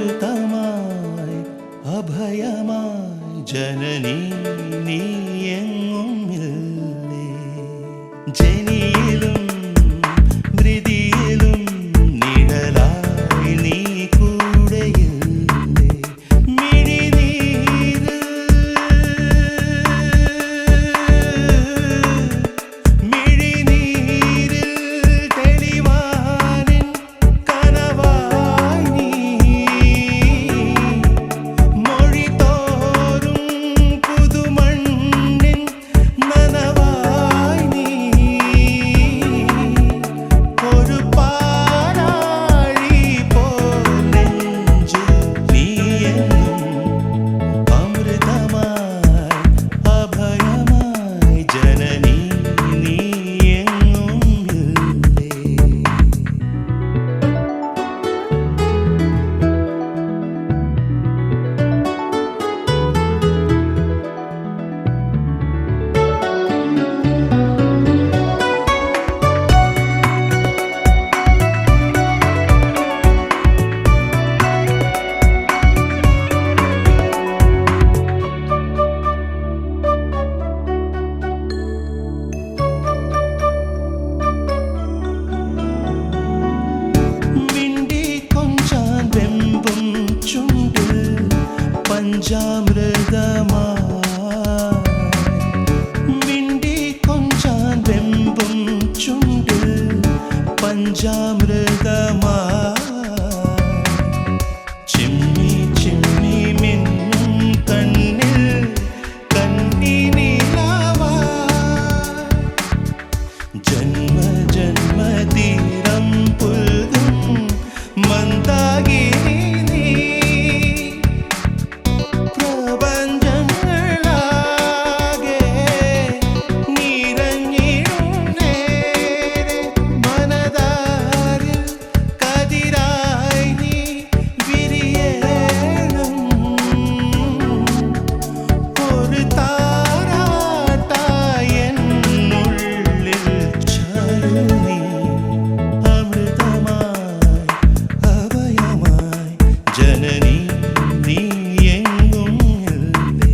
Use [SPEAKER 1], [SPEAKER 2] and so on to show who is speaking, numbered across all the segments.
[SPEAKER 1] അമൃതമായി അഭയമായി ജനനീ നീ എങ്ങുമില്ലേ ജനിയിലും മൃതിയിലും നിഴലായി നീ കൂടെയില്ലേ മിഴിനീരിൽ തെളിവാനിൻ കനവായി നീ മൊഴി തോറും പുതുമണ്ണിൻ നനവായി നീ ഒരു പാലാഴി പോൽ നെഞ്ചിൽ നീ എന്നും അമൃതമായി അഭയമായി ജനനീ നീ എങ്ങുമില്ലേ മിണ്ടി കൊഞ്ചാൻ വെമ്പും ചുണ്ടിൽ പഞ്ചാമൃതമായി മിണ്ടി കൊഞ്ചാൻ വെമ്പും ചുണ്ടിൽ പഞ്ചാമൃതമായി ചിമ്മി ചിമ്മി മിന്നും കണ്ണിൽ കണ്ണിനിലാവായി ജന്മജന്മതീരം പുൽകും മന്ദാകിനി നീ പ്രപഞ്ചങ്ങളാകെ നിറഞ്ഞിടും നേരെ മനതാരിൽ കതിരായി നീ വിരിയണം ഒരു താരാട്ടായി എന്നുള്ളിൽ ചാരുനീ അമൃതമായി അഭയമായി ജനനീ നീ എങ്ങുമില്ലേ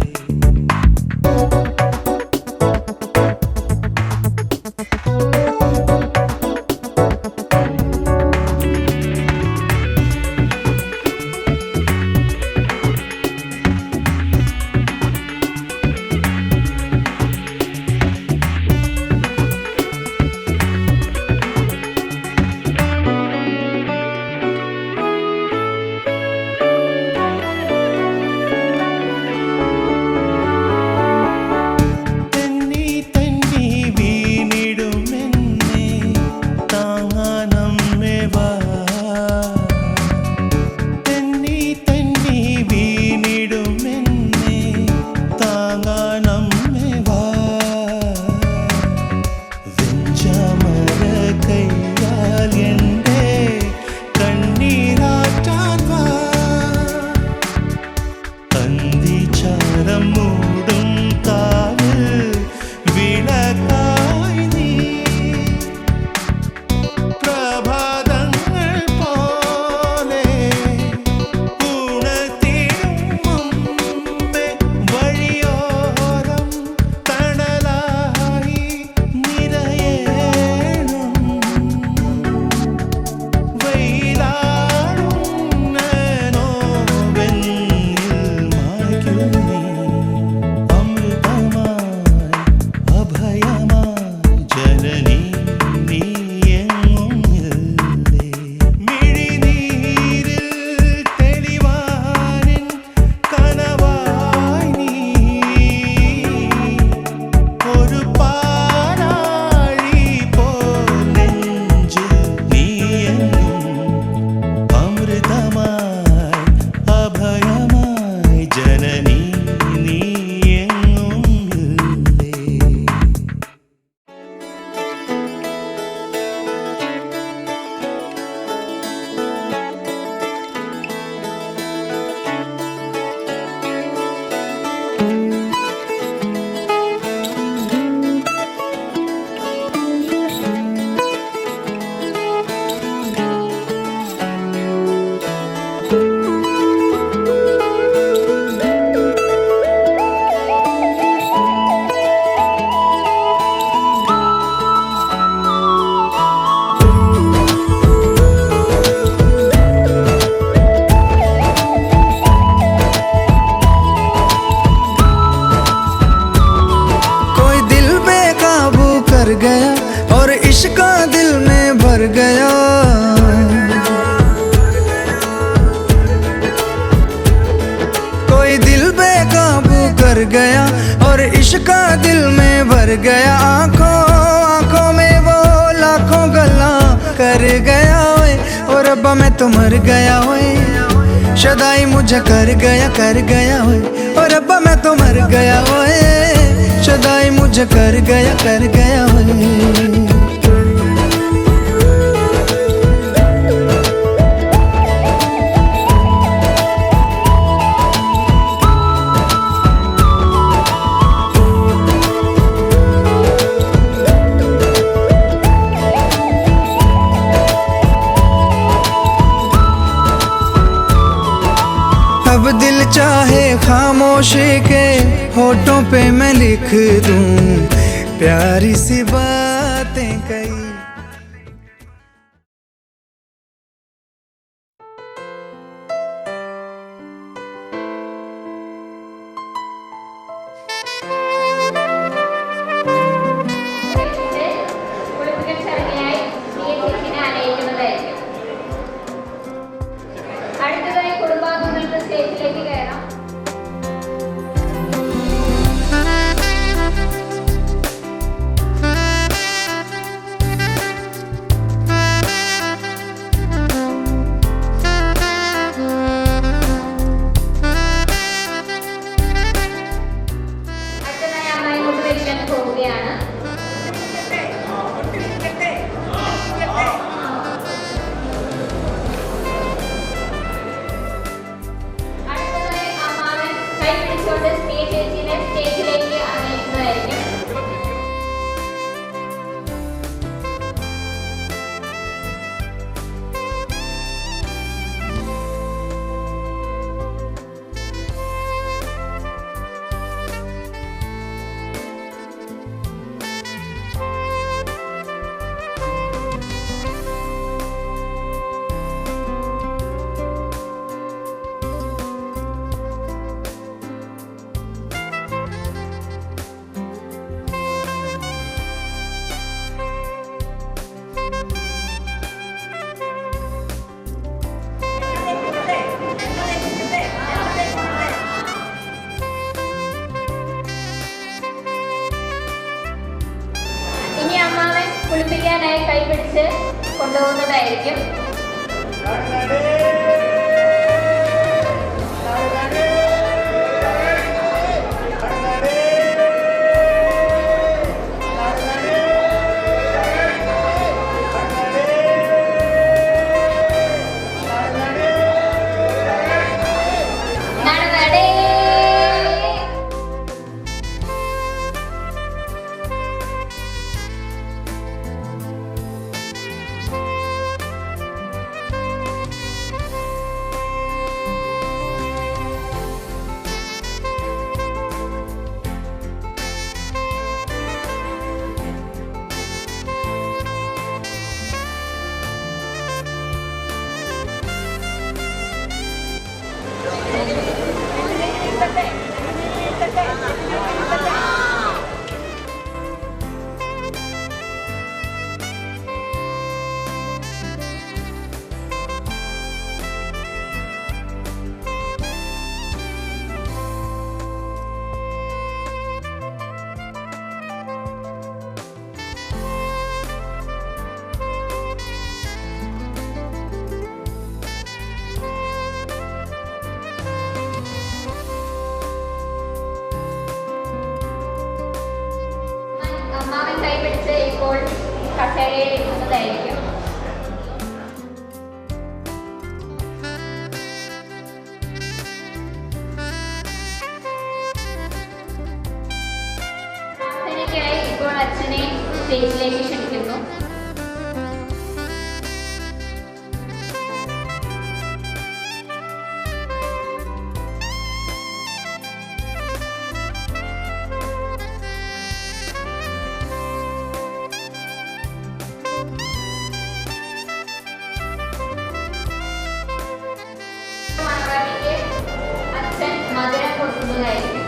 [SPEAKER 1] തെന്നി തെന്നി വീണിടുമെന്നെ താങ്ങാനമ്മേ വാ തെന്നി തെന്നി വീണിടുമെന്നെ താങ്ങാനമ്മേ വാ വെഞ്ചാമര കൈയാൽ എൻ്റെ കണ്ണീരാറ്റാൻ വാ അന്തിചാരം മൂടും കാവിൽ വിളക്കായി നീ പ്രഭാതങ്ങൾ പോലെ ഉണർത്തിടും മുമ്പേ വഴിയോരം തണലായി നിറയേണം വെയിലാടും നോവെന്നിൽ മായ്ക്കും നീ അമൃതമായി അഭയമായി
[SPEAKER 2] मर गया और इश्क दिल में भर गया। कोई दिल बेकाबू कर गया और इश्क दिल में भर गया। आंखों आंखों में वो लाखों गल्ला कर गया ओए, और रब्बा मैं तो मर गया ओए। शदाई मुझे कर गया ओए, और रब्बा मैं तो मर गया ओए। शदाई मुझे कर गया ओए। अब दिल चाहे खामोशी के होठों पे मैं लिख दूं प्यारी सी बातें कई।
[SPEAKER 3] കുളിപ്പിക്കാനായി കൈപിടിച്ച് കൊണ്ടുപോകുന്നതായിരിക്കും. കൈപിടിച്ച് ഇപ്പോൾ കസേരയിൽ ഇരുന്നതായിരിക്കും. പ്രാർത്ഥനയ്ക്കായി ഇപ്പോൾ അച്ഛനെ സ്റ്റേജിലേക്ക് ക്ഷണിക്കുന്നു. അച്ഛൻ മധുരം കൊടുക്കുന്നതായിരിക്കും.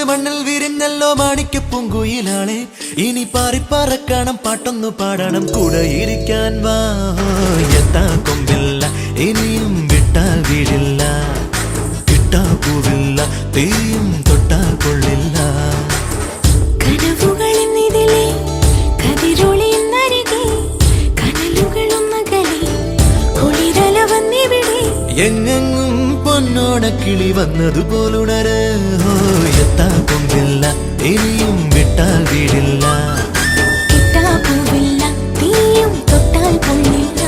[SPEAKER 1] മണ്ണിൽ വിരിഞ്ഞല്ലോ മാണിക്യപ്പൂങ്കുയിലാളെ ഇനി പാറിപ്പറക്കണം പാട്ടൊന്നു പാടണം കൂടെ ഇരിക്കാൻ വാ എത്താ കൊമ്പില്ല ഇനിയും വിട്ടാൽ വീടില്ല കിട്ടാ പൂവില്ല തീയും തൊട്ടാൽ കൊള്ളില്ല എങ്ങെങ്ങും പൊന്നോണക്കിളി വന്നതുപോലുണര് എത്താ കൊമ്പില്ല ഇനിയും വിട്ടാൽ വീടില്ല
[SPEAKER 4] തീയും തൊട്ടാൽ കൊള്ളില്ല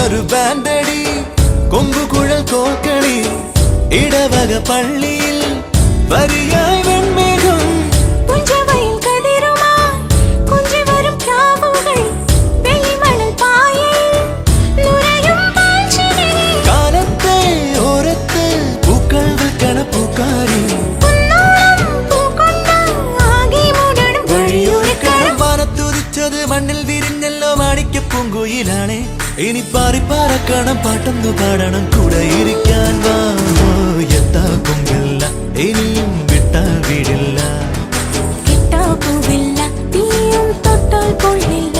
[SPEAKER 1] ഒരു ബാൻഡടി കൊമ്പുകുഴൽ കോക്കളി ഇടവക പള്ളിയിൽ വരിയായി വെൺമേഘം കാലത്തെ ഓരത്ത് പൂക്കൾ വെക്കണ പൂക്കാരി വാനത്തുതിച്ചത് മണ്ണിൽ വിരിഞ്ഞല്ലോ മാണിക്യപ്പൂങ്കുയിലാണേ ഇനി പാറിപ്പറക്കണം പാട്ടൊന്നു പാടണം കൂടെ ഇരിക്കാൻ വാ എത്താ കൊമ്പില്ല ഇനിയും വിട്ടാൽ വീടില്ല
[SPEAKER 4] കിട്ടാ പൂവില്ല തീയും തൊട്ടാൽ കൊള്ളില്ല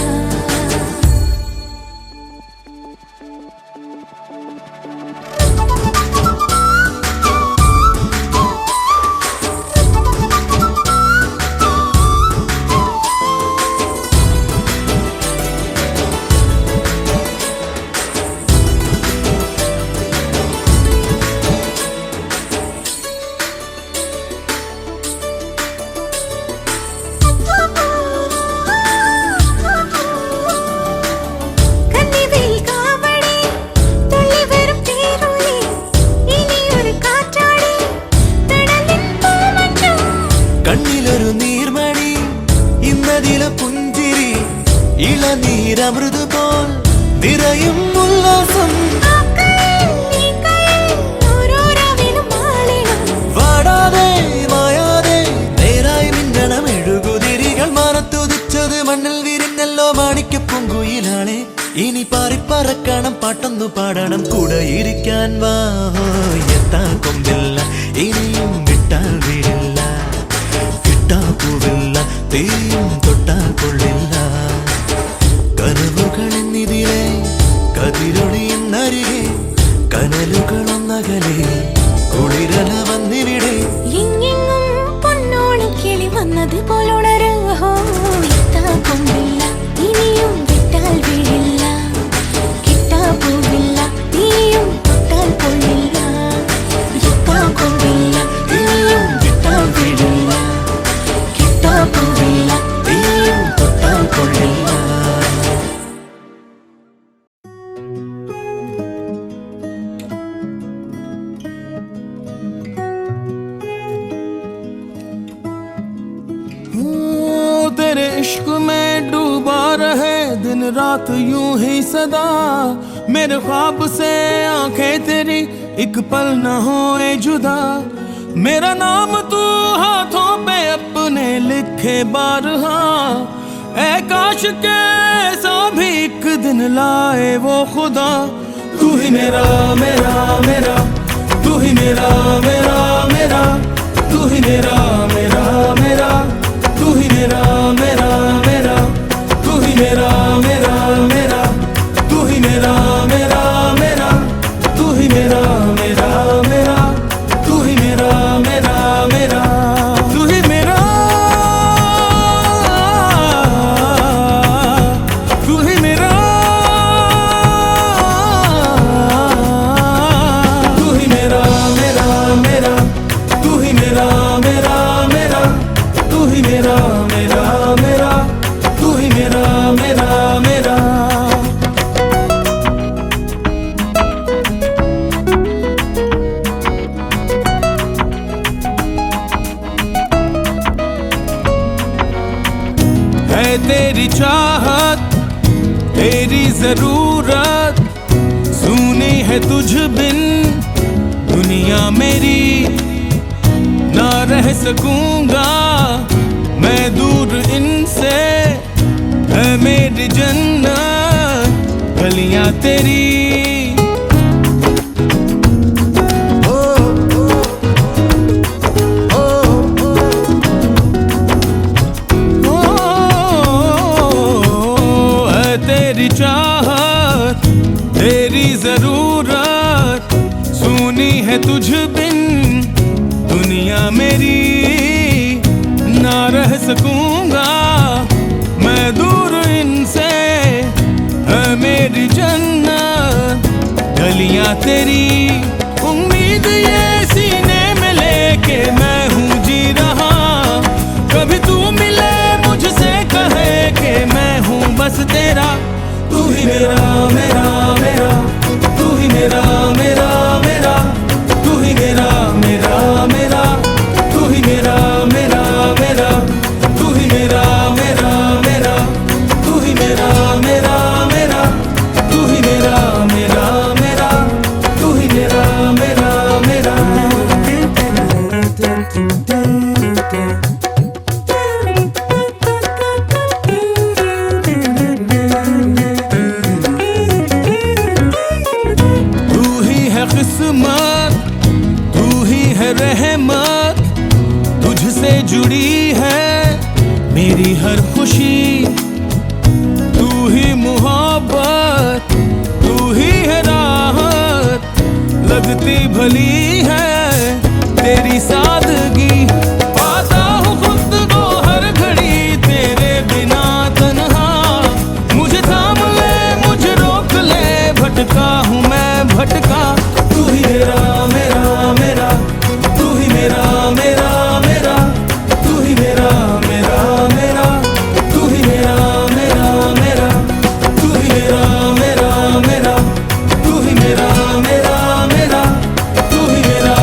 [SPEAKER 1] കണ്ണിലൊരു നീർമണി ഇന്നതിലെ പുഞ്ചിരി ഇളനീരമൃത് പോൽ നിറയും ഉല്ലാസം വാടാതെ മായാതെ നേരായി മിന്നണം എഴുകുതിരികൾ മാനത്തുതിച്ചത് മണ്ണിൽ വിരിഞ്ഞല്ലോ മാണിക്യപ്പൂങ്കുയിലാളെ ഇനി ഇനി പാറിപ്പറക്കണം പാട്ടൊന്നു പാടണം കൂടെ ഇരിക്കാൻ വാ എത്താ കൊമ്പില്ല ഇനിയും വിട്ടാൽ വീടില്ല കിട്ടാ പൂവില്ല തീയും തൊട്ടാൽ കൊള്ളില്ല കനവുകളെന്നിതിലെ കതിരൊളിയെന്നരികെ കനലുകളൊന്നകലെ കുളിരല വന്നിവിടെ
[SPEAKER 4] എങ്ങെങ്ങും പൊന്നോണി കിളി വന്നത് പോലുണരുഹോ എത്താ കൊമ്പില്ല ഇനിയും വിട്ടാൽ വീഴില്ല കിട്ടാ പൂവില്ല തീയും തൊട്ടാൽ കൊള്ളില്ല എത്താ കൊമ്പില്ല ഇനിയും വിട്ടാൽ വീഴില്ല കിട്ടാ പൂവില്ല തീയും തൊട്ടാൽ കൊള്ളില്ല
[SPEAKER 5] तेरे इश्क में डूबा रहे दिन रात यूं ही सदा मेरे ख्वाब से आंखें तेरी एक पल न होए जुदा मेरा नाम तू हाथों पे अपने लिखे बारहा ऐ काश के ऐसा भी एक दिन लाए वो खुदा तू ही मेरा मेरा मेरा तू ही मेरा मेरा मेरा तू ही मेरा मेरा मेरा तू ही मेरा मेरा मेरा तू ही मेरा मेरा मेरा तू ही मेरा मेरा मेरा तू ही मेरा मेरा मेरा तू ही मेरा मेरा मेरा तू ही मेरा तू ही मेरा तू ही मेरा मेरा मेरा तू ही मेरा मेरा मेरा तू ही मेरा मेरा मेरा तू ही मेरा मेरा मेरा है तेरी चाहत तेरी जरूरत सुनी है तुझ बिन दुनिया मेरी ना रह सकूंगा मैं दूर इनसे है मेरी जन्नत गलियां तेरी है तेरी चाहत तेरी जरूरत सुनी है तुझ बिन दुनिया मेरी ना रह सकूंगा मैं दूर इनसे है मेरी जन्नत गलियां तेरी उम्मीद ये सीने में लेके मैं हूँ जी रहा कभी तू मिले मुझसे कहे कि मैं हूँ बस तेरा तू ही मेरा मेरा मेरा तू ही मेरा मेरा मेरा तू ही मेरा मेरा मेरा तू ही मेरा मेरा मेरा तू ही मेरा मेरा मेरा तू ही मेरा मेरा मेरा तू ही मेरा मेरा मेरा तू ही मेरा मेरा मेरा तू ही है किस्मत तू ही है रहमत तुझसे जुड़ी है मेरी हर खुशी तू ही मोहब्बत तू ही है राहत लगती भली है तेरी सादगी पाता हूँ खुद को हर घड़ी तेरे बिना तन्हा मुझे थाम ले मुझे रोक ले भटका हूँ मैं भटका तू ही मेरा मेरा मेरा तू ही मेरा मेरा मेरा तू ही मेरा मेरा मेरा तू ही मेरा मेरा मेरा तू ही मेरा मेरा मेरा तू ही मेरा मेरा मेरा तू ही मेरा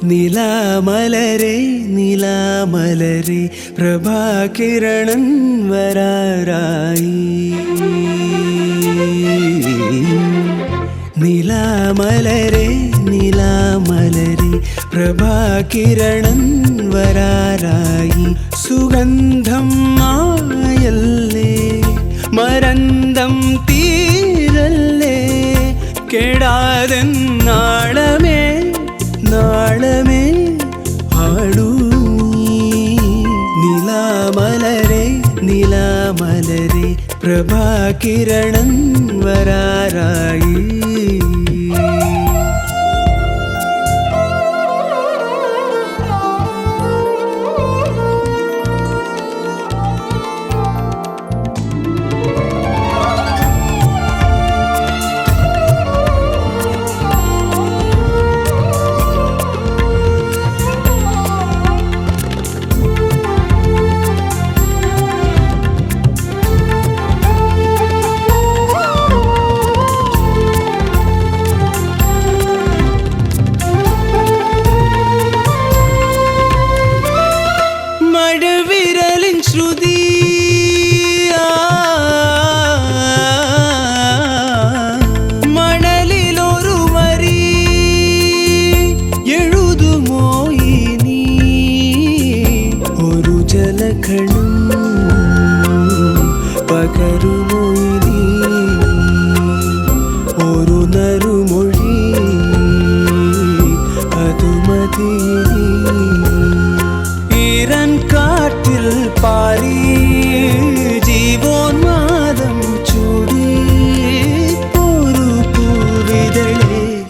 [SPEAKER 2] നിലാമലരെ നിലാമലരെ പ്രഭാകിരണൻ വരാറായി. നിലാമലരെ നിലാമലരെ പ്രഭാകിരണൻ വരാറായി. സുഗന്ധം മായല്ലേ മരന്തം തീരല്ലേ കേടാതെ നാളമേ നാളമേ ആടൂ. നിലാമലരെ നിലാമലരെ പ്രഭാകിരണൻ വരാറായി.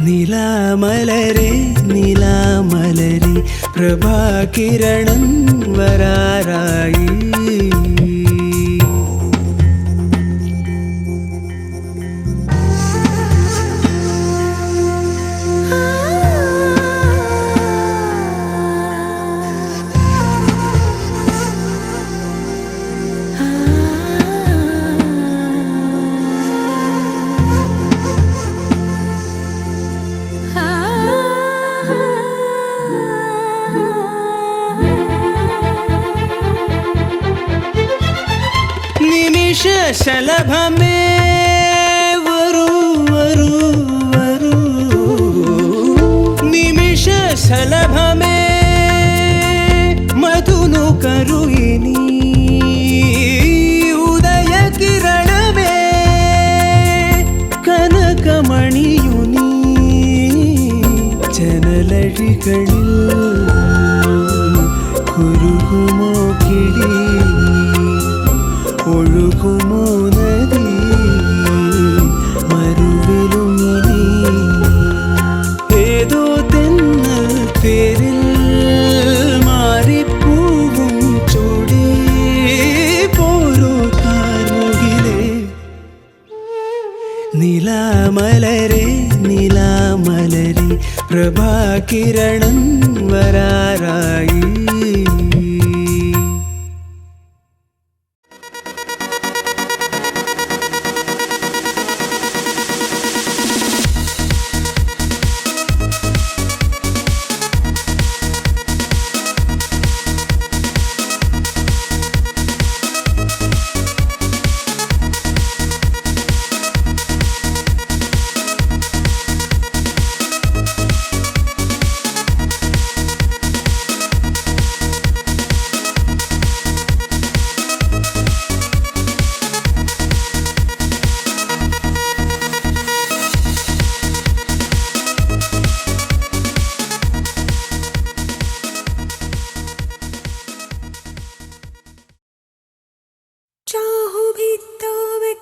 [SPEAKER 2] നിലാമലരെ നിലാമലരെ പ്രഭാകിരണൻ വരാറായി. ശലഭമേ വരൂ വരൂ വരൂ. നിമിഷ ശലഭമേ മധുനു കരുയിനി. ഉദയ കിരണമേ കനകമണിയുനി. ജനലഴികളിൽ കുരുകുമോ കിളി ഒഴുകുമോ നദി മരുവിലും ഇനി. ഏതോ തെന്നൽ പേരിൽ മാറിപ്പൂവും ചൂടി പോരോ കാർമുകിലേ. നിലാമലരെ നിലാമലരെ പ്രഭാകിരണൻ വരാറായി.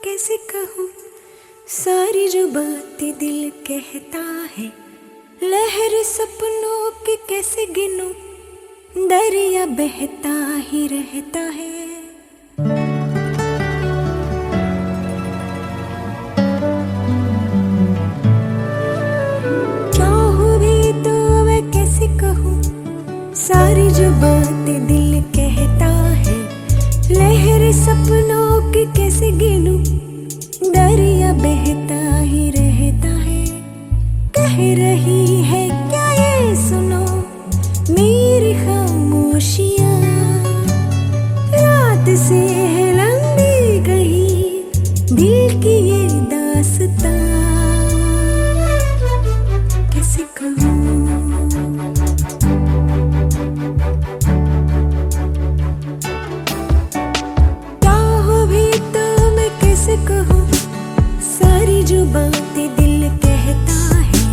[SPEAKER 4] कैसे कहूँ सारी जो बातें दिल कहता है, लहर सपनों की कैसे गिनूं, दरिया बहता ही रहता है। चाहूँ भी तो मैं कैसे कहूँ सारी जो बातें दिल कहता है, लहर सपनों की कैसे गिनूं, दरिया बहता ही रहता है। कह रही है क्या ये सुनो, दिल की ये दास्तां कैसे कहूँ। चाहो भी तो मैं कैसे कहूँ, सारी जो बातें दिल कहता है,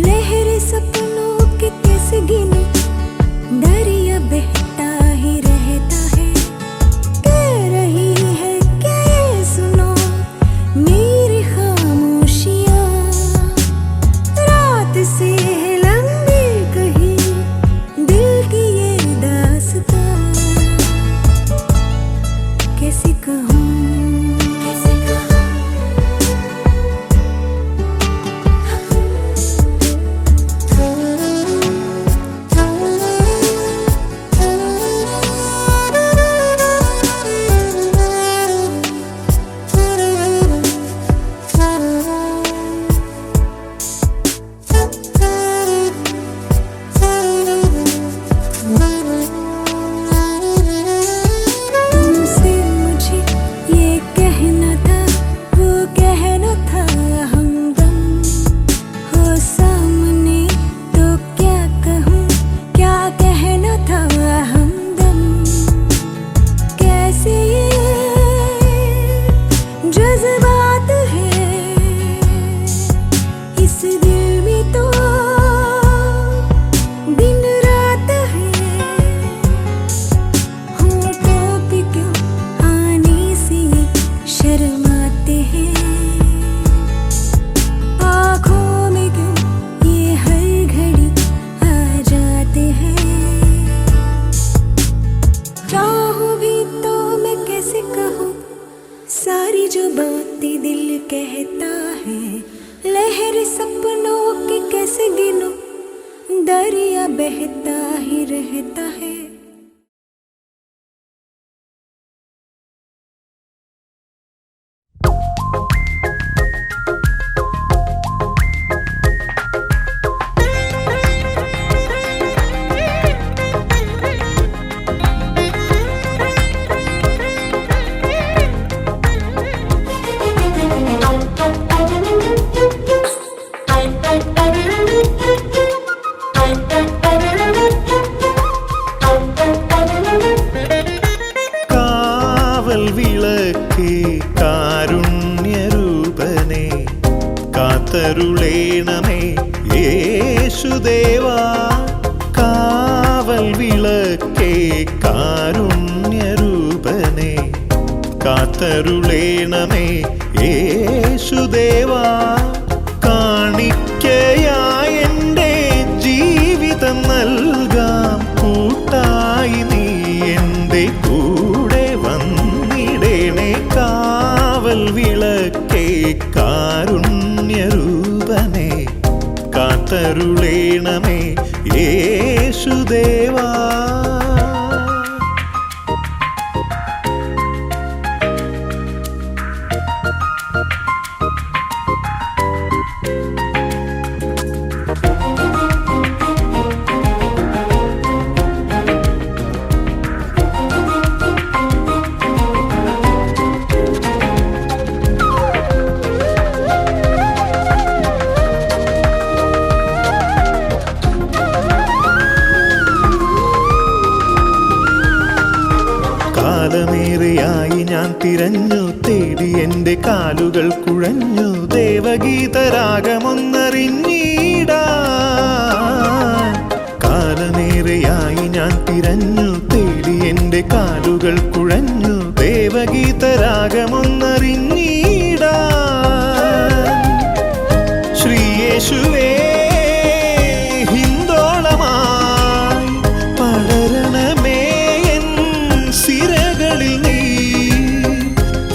[SPEAKER 4] लहरें सपनों के कैसे गिनूं, दरिया बहता ही रहता है। कह रही है क्या ये सुनो मेरी खामोशियाँ, रात से है लंबी कहीं दिल की ये दास्तां कैसे कहूँ, कैसे कहूँ। तुमसे मुझे ये कहना था, वो कहना था हमदम हो सामने, तो क्या कहूँ, क्या कहना था हमदम। कैसे ये जज्बात है इस दिल में, तो दिन रात है। होठों पे क्यों आने से ये शर्माते हैं, आँखों में क्यों ये हर घड़ी आ जाते हैं। चाहूँ भी तो मैं कैसे कहूँ, सारी जो बातें दिल कहता है, लहर सपनों की कैसे गिनूं, दरिया बहता ही रहता है।
[SPEAKER 1] കാവൽ വിളക്കേ കാരുണ്യരൂപനേ കാത്തരുളേണമേ യേശുദേവാ. കാവൽ വിളക്കേ കാരുണ്യരൂപനേ കാത്തരുളേണമേ യേശുദേവാ. കാണിക്കയായ എൻ്റെ ജീവിതം നൽകാം, കൂട്ടായി നീ എൻ്റെ കൂടെ വന്നിടണേ. കാവൽ വിളക്കേ കാരുണ്യരൂപനേ കാത്തരുളേണമേ യേശുദേവാ. കാലമേറെയായി ഞാൻ തിരഞ്ഞു തേടി, എൻ്റെ കാലുകൾ കുഴഞ്ഞു, ദേവഗീതരാഗമൊന്നറിഞ്ഞിടാൻ. കാലമേറെയായി ഞാൻ തിരഞ്ഞു തേടി, എൻ്റെ കാലുകൾ കുഴഞ്ഞു, ദേവഗീതരാഗമൊന്നറിഞ്ഞിടാൻ. ശ്രീയേശുവേ ഹിന്ദോളമായി പടരണമേ എൻ സിരകളിൽ നീ.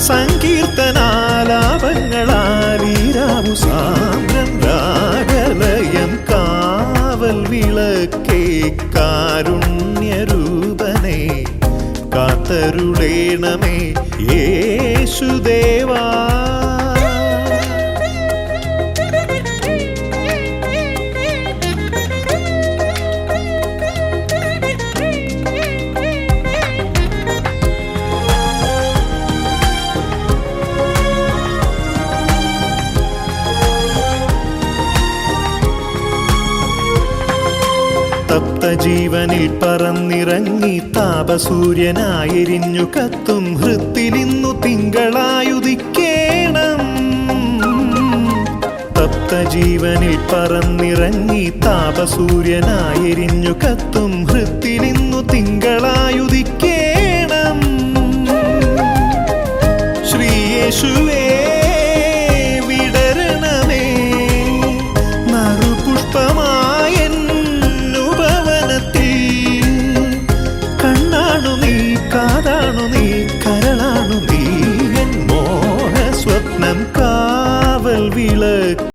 [SPEAKER 1] സങ്കീർത്തനാലാപങ്ങളാലീരാമു സാന്ദ്രം രാഗലയം. കാവൽ വിളക്കേ കാരുണ്യരൂപനേ കാത്തരുളേണമേ യേശുദേവാ. തപ്തജീവനിൽ പറന്നിറങ്ങി താപസൂര്യനായെരിഞ്ഞു കത്തും ഹൃത്തിലിന്നു തിങ്കളായുദിക്കേണം. തപ്തജീവനിൽ പറന്നിറങ്ങി താപസൂര്യനായെരിഞ്ഞു കത്തും ഹൃത്തിലിന്നു തിങ്കളായുദിക്കേണം. ശ്രീയേശുവേ വിടരണമേ നറുപുഷ്പമായെന്നുപവനത്തിൽ. കണ്ണാണു നീ, കാതാണു നീ, കരളാണു നീ, എൻ മോഹ സ്വപ്നം കാവൽ വിളക്ക്.